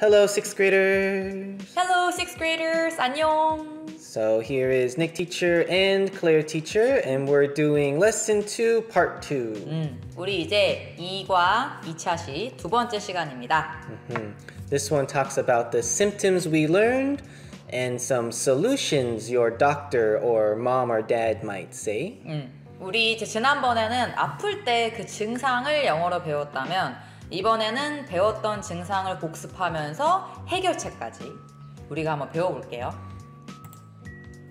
Hello, sixth graders. Hello, sixth graders. 안녕. So here is Nick teacher and Claire teacher, and we're doing lesson 2, part 2. 우리 이제 2과 2차 시 두 번째 시간입니다. This one talks about the symptoms we learned and some solutions your doctor or mom or dad might say. 우리 이제 지난번에는 아플 때 그 증상을 영어로 배웠다면 이번에는 배웠던 증상을 복습하면서 해결책까지 우리가 한번 배워볼게요.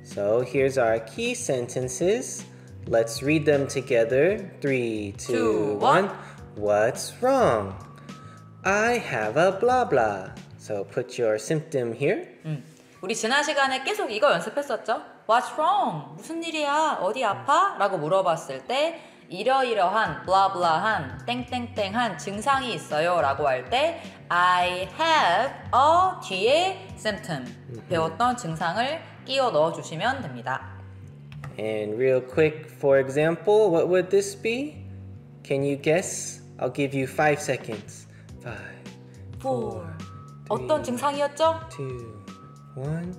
So here's our key sentences. Let's read them together. 3, 2, 1. What's wrong? I have a blah blah. So put your symptom here. 우리 지난 시간에 계속 이거 연습했었죠? What's wrong? 무슨 일이야? 어디 아파? 라고 물어봤을 때 이러이러한 블라블라한 땡땡땡한 증상이 있어요 라고 할 때 I have a 뒤에 symptom 배웠던 증상을 끼워 넣어주시면 됩니다. And real quick, for example, what would this be? Can you guess? I'll give you 5 seconds. 5, 4 어떤 증상이었죠? 2, 1.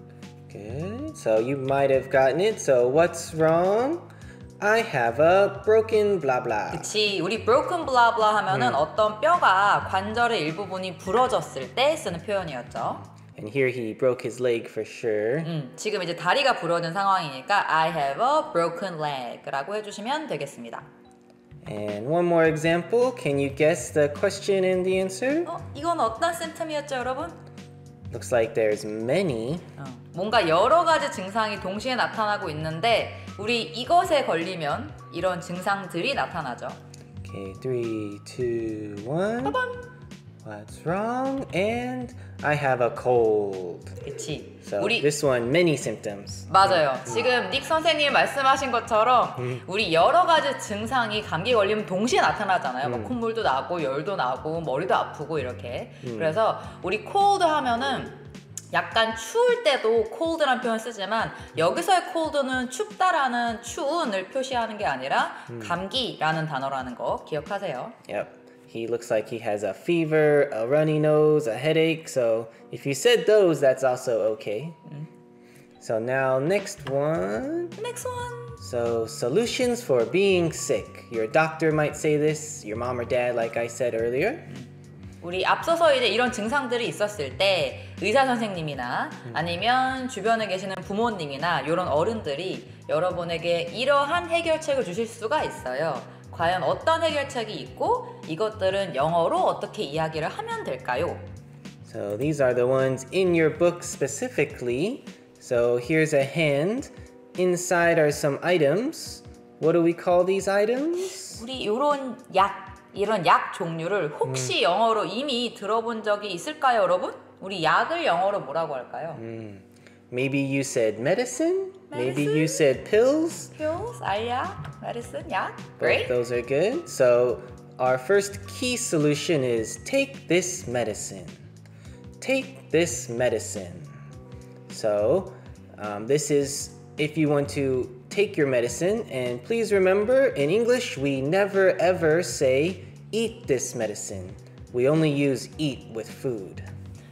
Good. So you might have gotten it. So what's wrong? I have a broken blah blah. 그치, 우리 broken blah blah 하면은 어떤 뼈가 관절의 일부분이 부러졌을 때 쓰는 표현이었죠. And here he broke his leg for sure. 지금 이제 다리가 부러진 상황이니까 I have a broken leg라고 해주시면 되겠습니다. And one more example. Can you guess the question and the answer? 이건 어떤 symptom이었죠, 여러분? Looks like there's many. 뭔가 여러 가지 증상이 동시에 나타나고 있는데 우리 이것에 걸리면 이런 증상들이 나타나죠. Okay, 3, 2, 1. 빠밤! What's wrong? And I have a cold. 그치. So 우리 this one, many symptoms. 맞아요. 지금 닉 선생님이 말씀하신 것처럼 우리 여러 가지 증상이 감기 걸리면 동시에 나타나잖아요. 뭐 콧물도 나고 열도 나고 머리도 아프고 이렇게. 그래서 우리 cold 하면은 약간 추울 때도 cold라는 표현 쓰지만 여기서의 cold는 춥다라는 추운을 표시하는 게 아니라 감기라는 단어라는 거 기억하세요. Yep. He looks like he has a fever, a runny nose, a headache. So if you said those, that's also okay. So now next one. Next one. So solutions for being sick. Your doctor might say this, your mom or dad, like I said earlier. 우리 앞서서 이제 이런 증상들이 있었을 때 의사 선생님이나 아니면 주변에 계시는 부모님이나 이런 어른들이 여러분에게 이러한 해결책을 주실 수가 있어요. 과연 어떤 해결책이 있고 이것들은 영어로 어떻게 이야기를 하면 될까요? So these are the ones in your book specifically. So here's a hand. Inside are some items. What do we call these items? 우리 이런 약 종류를 혹시 영어로 이미 들어본 적이 있을까요, 여러분? 우리 약을 영어로 뭐라고 할까요? Maybe you said medicine. Maybe you said pills. Pills, 알약, medicine, 약. Both Great. those are good. So our first key solution is take this medicine. Take this medicine. So this is if you want to take your medicine. And please remember, in English, we never ever say eat this medicine. We only use eat with food.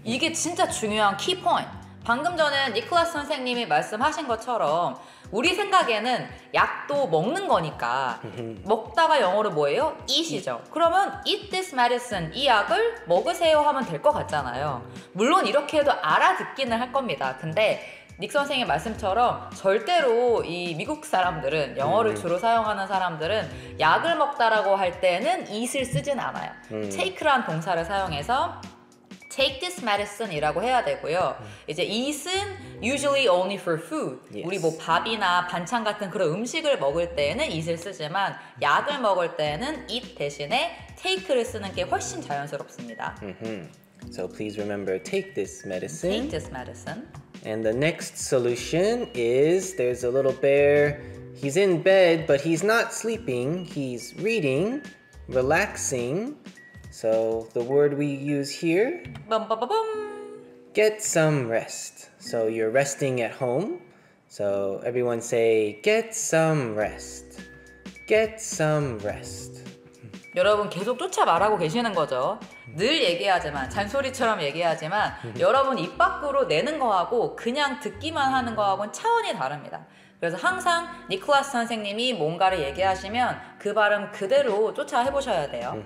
이게 진짜 중요한 키 포인트. 방금 전에 니클라스 선생님이 말씀하신 것처럼 우리 생각에는 약도 먹는 거니까 먹다가 영어로 뭐예요? eat이죠. 그러면 eat this medicine, 이 약을 먹으세요 하면 될 것 같잖아요. 물론 이렇게 해도 알아듣기는 할 겁니다. 근데 닉 선생님 말씀처럼 절대로 이 미국 사람들은 영어를 주로 사용하는 사람들은 약을 먹다라고 할 때는 eat을 쓰진 않아요. take란 동사를 사용해서 take this medicine 이라고 해야 되고요. 이제 eat은 usually only for food. Yes. 우리 뭐 밥이나 반찬 같은 그런 음식을 먹을 때는 eat을 쓰지만 약을 먹을 때는 eat 대신에 take를 쓰는 게 훨씬 자연스럽습니다. So please remember, take this medicine. Take this medicine. And the next solution is there's a little bear. He's in bed, but he's not sleeping. He's reading, relaxing. So the word we use here, get some rest. So you're resting at home. So everyone say, get some rest. Get some rest. 여러분 계속 쫓아 말하고 계시는 거죠. 늘 얘기하지만 잔소리처럼 얘기하지만 여러분 입 밖으로 내는 거하고 그냥 듣기만 하는 거하고는 차원이 다릅니다. 그래서 항상 니콜라스 선생님이 뭔가를 얘기하시면 그 발음 그대로 쫓아 해보셔야 돼요.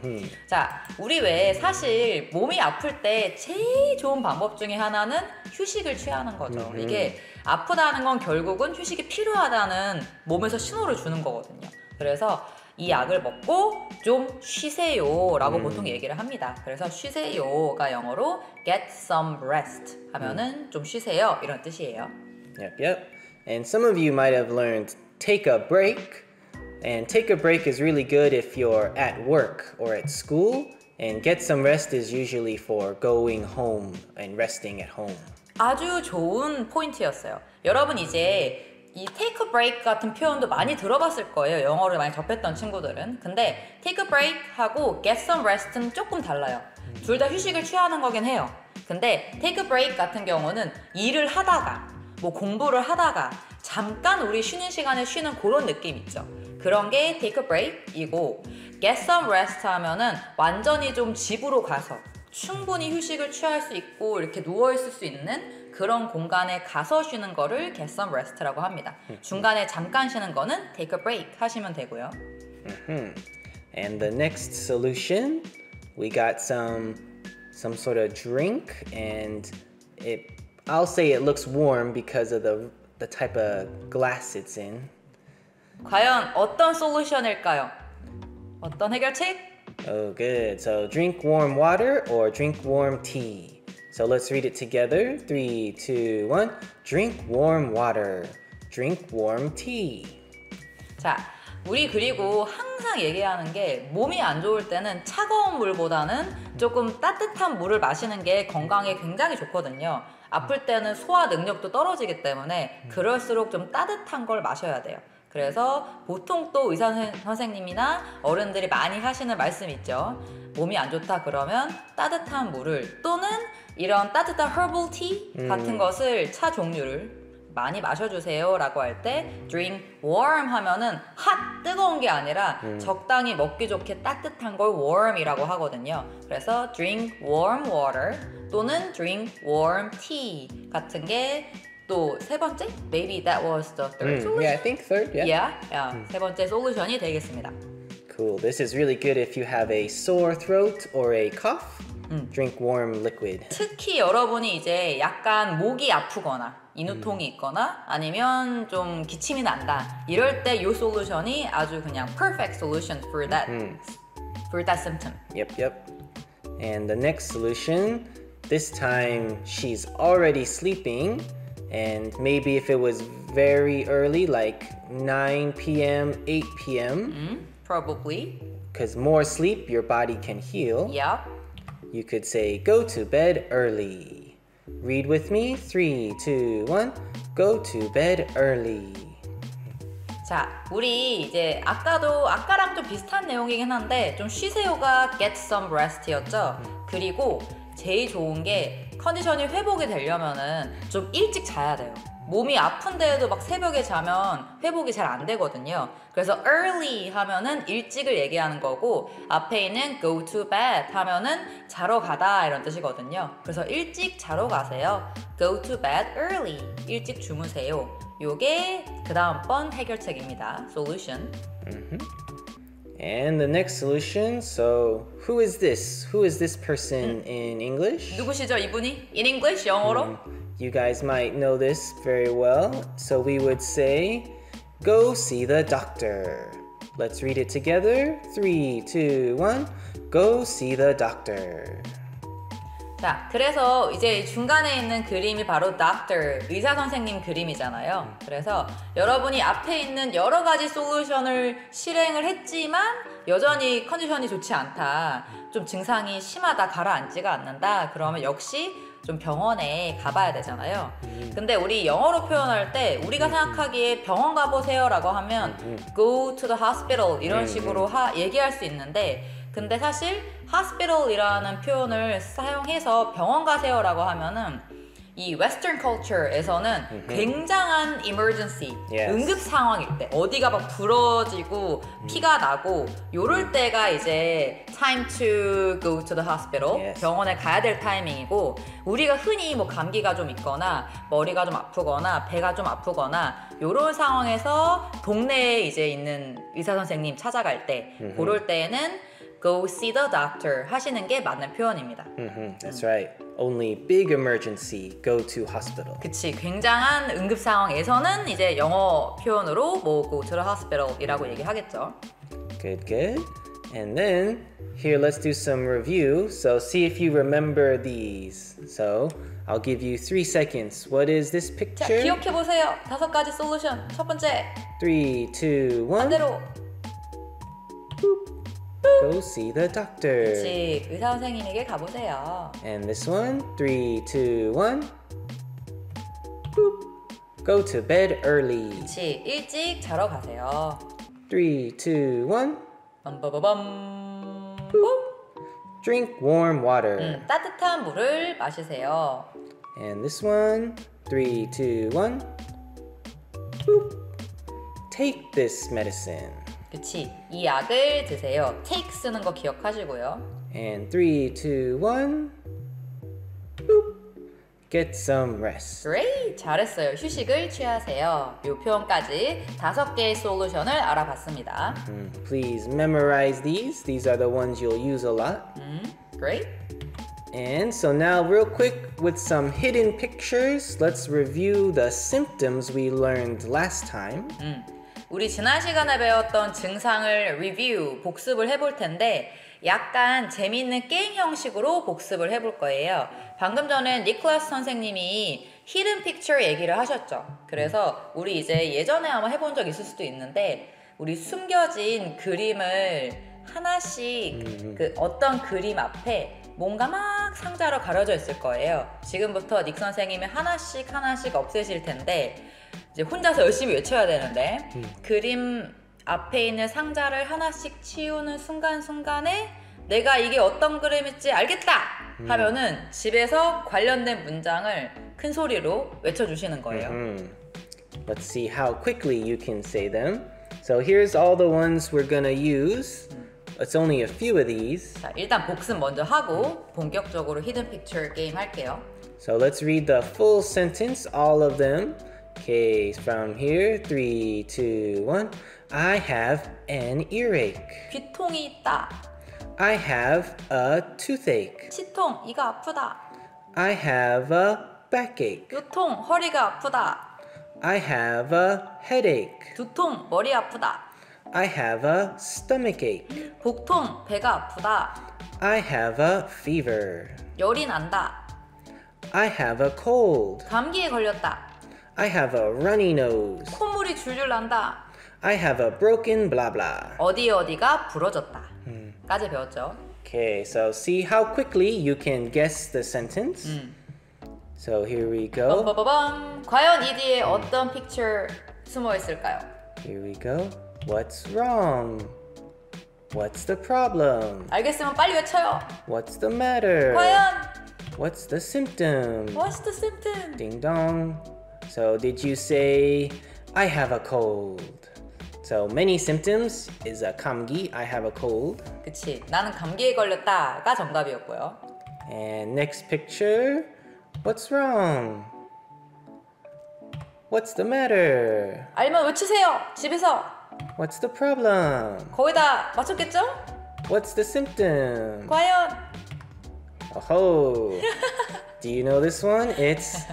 자, 우리 왜 사실 몸이 아플 때 제일 좋은 방법 중에 하나는 휴식을 취하는 거죠. 이게 아프다는 건 결국은 휴식이 필요하다는 몸에서 신호를 주는 거거든요. 그래서 이 약을 먹고 좀 쉬세요 라고 보통 얘기를 합니다. 그래서 쉬세요가 영어로 get some rest 하면은 좀 쉬세요 이런 뜻이에요. Yep. And some of you might have learned take a break. And take a break is really good if you're at work or at school. And get some rest is usually for going home and resting at home. 아주 좋은 포인트였어요. 여러분 이제 이 take a break 같은 표현도 많이 들어봤을 거예요. 영어를 많이 접했던 친구들은. 근데 take a break 하고 get some rest는 조금 달라요. 둘 다 휴식을 취하는 거긴 해요. 근데 take a break 같은 경우는 일을 하다가 뭐 공부를 하다가 잠깐 우리 쉬는 시간에 쉬는 그런 느낌 있죠. 그런 게 take a break이고 get some rest 하면은 완전히 좀 집으로 가서 충분히 휴식을 취할 수 있고 이렇게 누워있을 수 있는 그런 공간에 가서 쉬는 거를 get some rest라고 합니다. 중간에 잠깐 쉬는 거는 take a break 하시면 되고요. And the next solution, we got some sort of drink, and I'll say it looks warm because of the type of glass it's in. 과연 어떤 솔루션일까요? 어떤 해결책? Oh, good. So drink warm water or drink warm tea. So let's read it together. 3, 2, 1. Drink warm water. Drink warm tea. 자, 우리 그리고 항상 얘기하는 게 몸이 안 좋을 때는 차가운 물보다는 조금 따뜻한 물을 마시는 게 건강에 굉장히 좋거든요. 아플 때는 소화 능력도 떨어지기 때문에 그럴수록 좀 따뜻한 걸 마셔야 돼요. 그래서 보통 또 의사 선생님이나 어른들이 많이 하시는 말씀 있죠. 몸이 안 좋다 그러면 따뜻한 물을 또는 이런 따뜻한 herbal tea 같은 것을 차 종류를 많이 마셔주세요 라고 할 때 drink warm 하면은 hot 뜨거운 게 아니라 적당히 먹기 좋게 따뜻한 걸 warm이라고 하거든요. 그래서 drink warm water 또는 drink warm tea 같은 게 또 세 번째? Maybe that was the third solution? Yeah, I think third, yeah. 세 번째 솔루션이 되겠습니다. Cool. This is really good if you have a sore throat or a cough. Drink warm liquid. 특히 여러분이 이제 약간 목이 아프거나 인후통이 있거나 아니면 좀 기침이 난다 이럴 때 이 솔루션이 아주 그냥 perfect solution for that symptom. Yep. And the next solution, this time she's already sleeping, and maybe if it was very early, like 9 p.m., 8 p.m. Probably. Because more sleep, your body can heal. Yep. You could say, go to bed early. Read with me. 3, 2, 1. Go to bed early. 자, 우리 이제 아까랑 좀 비슷한 내용이긴 한데 좀 쉬세요가 get some rest였죠. 그리고 제일 좋은 게 컨디션이 회복이 되려면은 좀 일찍 자야 돼요. 몸이 아픈데도 막 새벽에 자면 회복이 잘 안 되거든요. 그래서 early 하면은 일찍을 얘기하는 거고 앞에 있는 go to bed 하면은 자러 가다 이런 뜻이거든요. 그래서 일찍 자러 가세요. go to bed early. 일찍 주무세요. 요게 그 다음번 해결책입니다. solution. And the next solution, so who is this? Who is this person in English? 누구시죠 이분이? In English, 영어로? You guys might know this very well. So we would say, go see the doctor. Let's read it together. 3, 2, 1. Go see the doctor. 자, 그래서 이제 중간에 있는 그림이 바로 doctor, 의사 선생님 그림이잖아요. 그래서 여러분이 앞에 있는 여러 가지 솔루션을 실행을 했지만 여전히 컨디션이 좋지 않다. 좀 증상이 심하다, 가라앉지가 않는다. 그러면 역시 좀 병원에 가봐야 되잖아요. 근데 우리 영어로 표현할 때 우리가 생각하기에 병원 가보세요 라고 하면 go to the hospital 이런 식으로 얘기할 수 있는데 근데 사실 hospital이라는 표현을 사용해서 병원 가세요 라고 하면은 이 Western culture에서는 굉장한 emergency, Yes. 응급 상황일 때 어디가 막 부러지고 피가 나고 요럴 때가 이제 time to go to the hospital, Yes. 병원에 가야 될 타이밍이고 우리가 흔히 뭐 감기가 좀 있거나 머리가 좀 아프거나 배가 좀 아프거나 요런 상황에서 동네에 이제 있는 의사 선생님 찾아갈 때 그럴 때에는 go see the doctor 하시는 게 맞는 표현입니다. That's right. Only big emergency, go to hospital. 그치, 굉장한 응급 상황에서는 이제 영어 표현으로 뭐 go to the hospital이라고 얘기하겠죠. Good, good. And then here, let's do some review. So see if you remember these. So I'll give you 3 seconds. What is this 자, picture? 기억해 보세요. 5가지 솔루션. 첫 번째, 3, 2, 1. 반대로. Go see the doctor. 그치, 의사 선생님에게 가보세요. And this one, 3, 2, 1. Boop. Go to bed early. 그치, 일찍 자러 가세요. 3, 2, 1. 빰빠바밤. Drink warm water. 따뜻한 물을 마시세요. And this one, 3, 2, 1. Boop. Take this medicine. 그치, 이 약을 드세요. take 쓰는 거 기억하시고요. And 3, 2, 1. Boop. Get some rest. Great! 잘했어요. 휴식을 취하세요. 이 표현까지 5개의 솔루션을 알아봤습니다. Please memorize these. These are the ones you'll use a lot. Great! And so now real quick with some hidden pictures, let's review the symptoms we learned last time. 우리 지난 시간에 배웠던 증상을 리뷰, 복습을 해볼 텐데 약간 재미있는 게임 형식으로 복습을 해볼 거예요. 방금 전에 니콜라스 선생님이 히든 픽처 얘기를 하셨죠. 그래서 우리 이제 예전에 아마 해본 적 있을 수도 있는데 우리 숨겨진 그림을 하나씩 그 어떤 그림 앞에 뭔가 막 상자로 가려져 있을 거예요. 지금부터 닉 선생님이 하나씩 없애실 텐데 이제 혼자서 열심히 외쳐야 되는데 그림 앞에 있는 상자를 하나씩 치우는 순간순간에 내가 이게 어떤 그림일지 알겠다 하면은 집에서 관련된 문장을 큰 소리로 외쳐주시는 거예요. Let's see how quickly you can say them. So here's all the ones we're gonna use. It's only a few of these. 자, 일단 복습 먼저 하고 본격적으로 히든 픽처 게임 할게요. So let's read the full sentence, all of them. Okay, from here, 3, 2, 1. I have an earache. 귀통이 있다. I have a toothache. 치통, 이가 아프다. I have a backache. 요통, 허리가 아프다. I have a headache. 두통, 머리 아프다. I have a stomachache. 복통, 배가 아프다. I have a fever. 열이 난다. I have a cold. 감기에 걸렸다. I have a runny nose. 콧물이 줄줄 난다. I have a broken blah blah. 어디가 부러졌다. 까지 배웠죠. Okay, so see how quickly you can guess the sentence. So here we go. 빠바바밤. 과연 이 뒤에 어떤 픽처 숨어 있을까요? Here we go. What's wrong? What's the problem? 알겠으면 빨리 외쳐요. What's the matter? 과연 What's the symptom? What's the symptom? Ding dong. So did you say I have a cold? So many symptoms is a 감기. I have a cold. 그치, 나는 감기에 걸렸다가 정답이었고요. And next picture. What's wrong? What's the matter? 알면 외치세요. 집에서. What's the problem? 거의 다 맞췄겠죠? What's the symptom? 과연 Oh, do you know this one? It's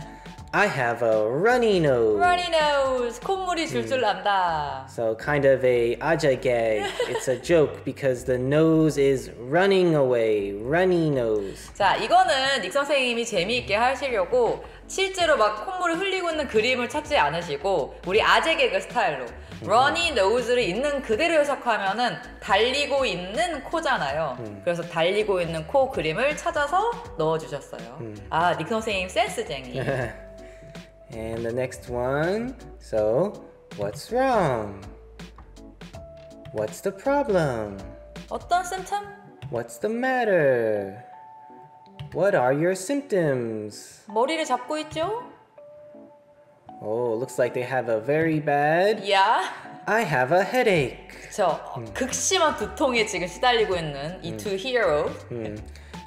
I have a runny nose. runny nose, 콧물이 줄줄 난다. So kind of a aja gag. It's a joke because the nose is running away. Runny nose. 자, 이거는 닉 선생님이 재미있게 하시려고 실제로 막 콧물을 흘리고 있는 그림을 찾지 않으시고 우리 아재 개그 스타일로 runny nose를 있는 그대로 해석하면은 달리고 있는 코잖아요. 그래서 달리고 있는 코 그림을 찾아서 넣어주셨어요. 아, 닉 선생님 센스쟁이. And the next one. So, what's wrong? What's the problem? 어떤 symptom? What's the matter? What are your symptoms? 머리를 잡고 있죠? Oh, looks like they have a very bad. Yeah. I have a headache. 그쵸. 극심한 두통에 지금 시달리고 있는 이 two heroes.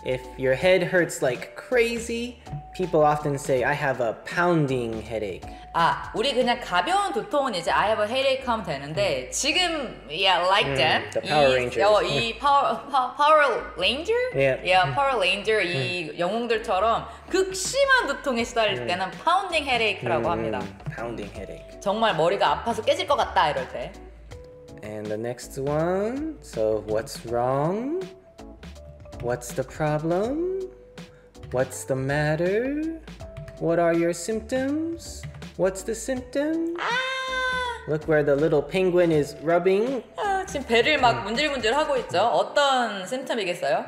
If your head hurts like crazy, people often say, I have a pounding headache. 아, 우리 그냥 가벼운 두통은 이제 I have a headache 하면 되는데 지금 yeah, like them. the Power Rangers. 이 Power Ranger? Yeah. Yeah, Power Ranger 이 영웅들처럼 극심한 두통에 시달릴 때는 pounding headache라고 합니다. Pounding headache. 정말 머리가 아파서 깨질 것 같다 이럴 때. And the next one. So, what's wrong? What's the problem? What's the matter? What are your symptoms? What's the symptom? Look where the little penguin is rubbing. 지금 배를 막 문질문질 하고 있죠. 어떤 심텀이겠어요?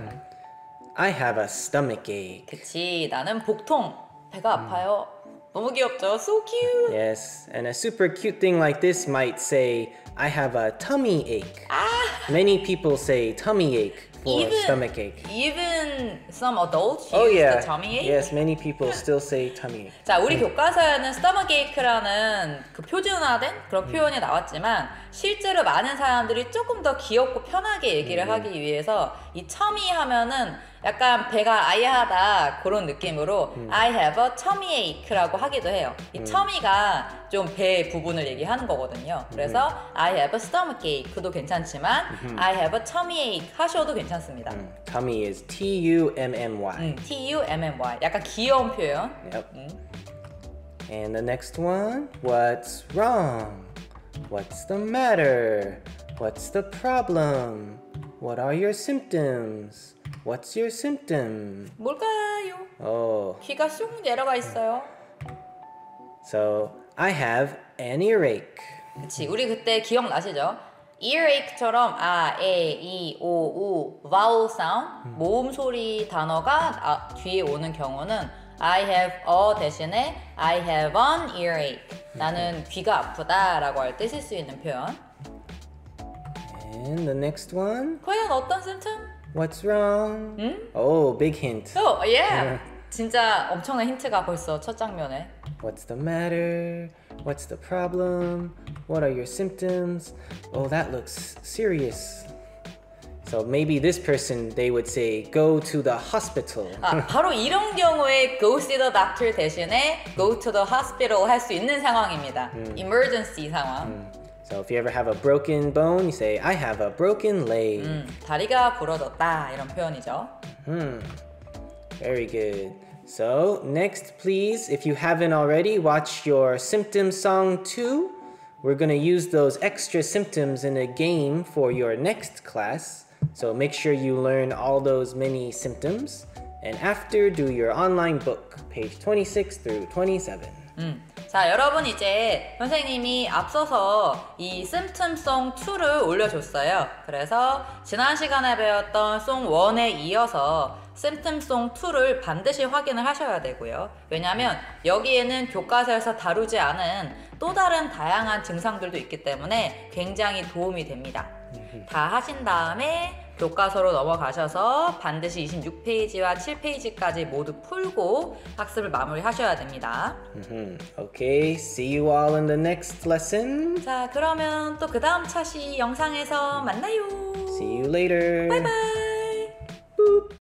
I have a stomach ache. 그치, 나는 복통, 배가 아파요. 너무 귀엽죠? So cute. Yes, and a super cute thing like this might say, I have a tummy ache. Many people say tummy ache for stomach ache. Even some adults use Oh yeah, the tummy ache. yes, many people still say tummy ache. 자, 우리 교과서에는 stomach ache라는 그 표준화된 그런 표현이 나왔지만 실제로 많은 사람들이 조금 더 귀엽고 편하게 얘기를 하기 위해서 이 tummy 하면은 약간 배가 아야하다 그런 느낌으로 I have a tummy ache라고 하기도 해요. 이 tummy가 좀 배 부분을 얘기하는 거거든요. 그래서 I have a stomach ache도 괜찮지만 I have a tummy ache 하셔도 괜찮습니다. Tummy is T-U-M-M-Y. T-U-M-M-Y 약간 귀여운 표현. Yep. And the next one, what's wrong? What's the matter? What's the problem? What are your symptoms? What's your symptom? 뭘까요? Oh, 귀가 쑥 내려가 있어요. so I have an earache. 그치, 우리 그때 기억나시죠? earache처럼 아, 에, 이, 오, 우, vowel sound, 모음 소리 단어가 뒤에 오는 경우는 I have a 대신에 I have an earache. 나는 귀가 아프다라고 할 때 쓸 수 있는 표현. And the next one, 과연 어떤 symptom? what's wrong? Oh, big hint. Oh, yeah. 진짜 엄청난 힌트가 벌써 첫 장면에. What's the matter? What's the problem? What are your symptoms? Oh, that looks serious. So maybe this person, they would say, go to the hospital. 아, 바로 이런 경우에 go see the doctor 대신에 go to the hospital 할 수 있는 상황입니다. emergency 상황. So if you ever have a broken bone, you say, I have a broken leg. 다리가 부러졌다 이런 표현이죠. Very good. So next, please, if you haven't already, watch your symptom song 2. We're going to use those extra symptoms in a game for your next class. So make sure you learn all those many symptoms. And after, do your online book, page 26 through 27. 자, 여러분 이제 선생님이 앞서서 이 심텀송 2를 올려줬어요. 그래서 지난 시간에 배웠던 송 1에 이어서 심텀송 2를 반드시 확인을 하셔야 되고요. 왜냐하면 여기에는 교과서에서 다루지 않은 또 다른 다양한 증상들도 있기 때문에 굉장히 도움이 됩니다. 다 하신 다음에 교과서로 넘어가셔서 반드시 26페이지와 7페이지까지 모두 풀고 학습을 마무리하셔야 됩니다. Okay, see you all in the next lesson. 자, 그러면 또 그 다음 차시 영상에서 만나요. See you later. 바이바이.